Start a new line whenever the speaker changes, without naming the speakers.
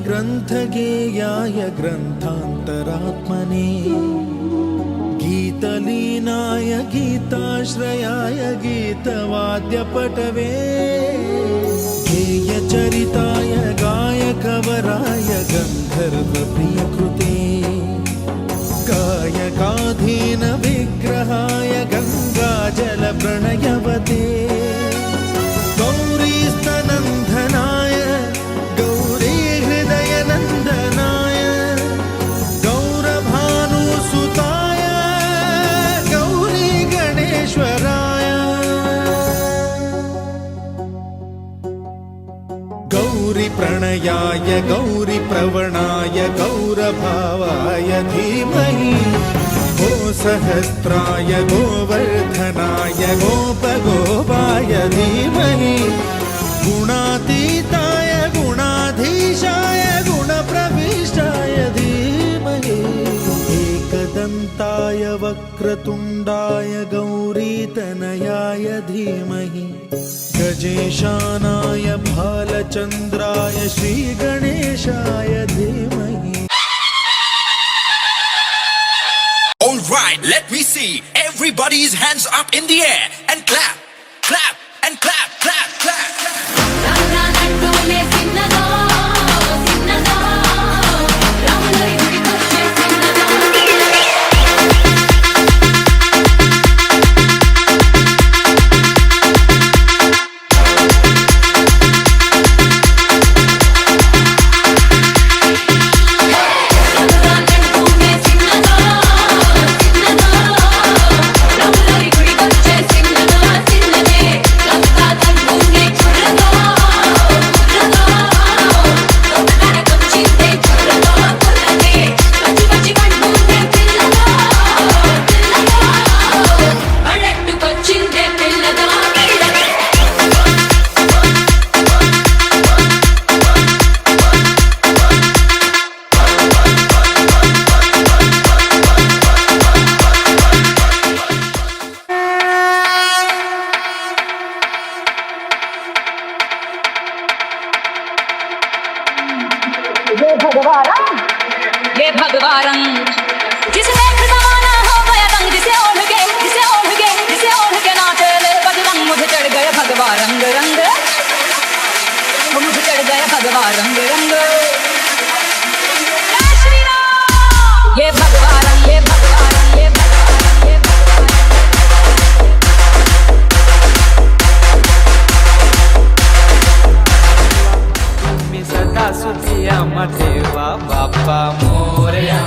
ग्रन्थगेयाय ग्रन्थान्तरात्मने गीतलीनाय गीताश्रयाय गीतवाद्यपटवे गेयचरिताय गायकवराय गन्धर्वप्रियकृते गायकाधीन विग्रहाय गङ्गाजलप्रणयवते गौरीस्तनन्दनाय गौरीहृदयनन्दनाय गौरभानुसुताय गौरी गणेश्वराय गौरीप्रणयाय गौरीप्रवणाय गौरभावाय धीमहि गोसहस्राय गोवर्धनाय गोपगोपाय धीमहि गुणातीताय गुणाधीशाय गुणप्रविष्टाय धीमहि एकदन्ताय वक्रतुण्डाय गौरीतनयाय धीमहि गजेशानाय भालचन्द्राय श्रीगणेशाय धीमहि.
All right, let me see everybody's hands up in the air and clap, clap, and clap, clap, clap, clap.
ये भगवान जिसने जमाना हो गया रंग जिसे ओढ़ के नाचे ले बजरंग मुझे चढ़ गए भगवान रंग रंग मुझे चढ़ गए भगवान रंग रंग ये भगवान ये भगवान ये
सदा सुखिया देवा बापा मोरया.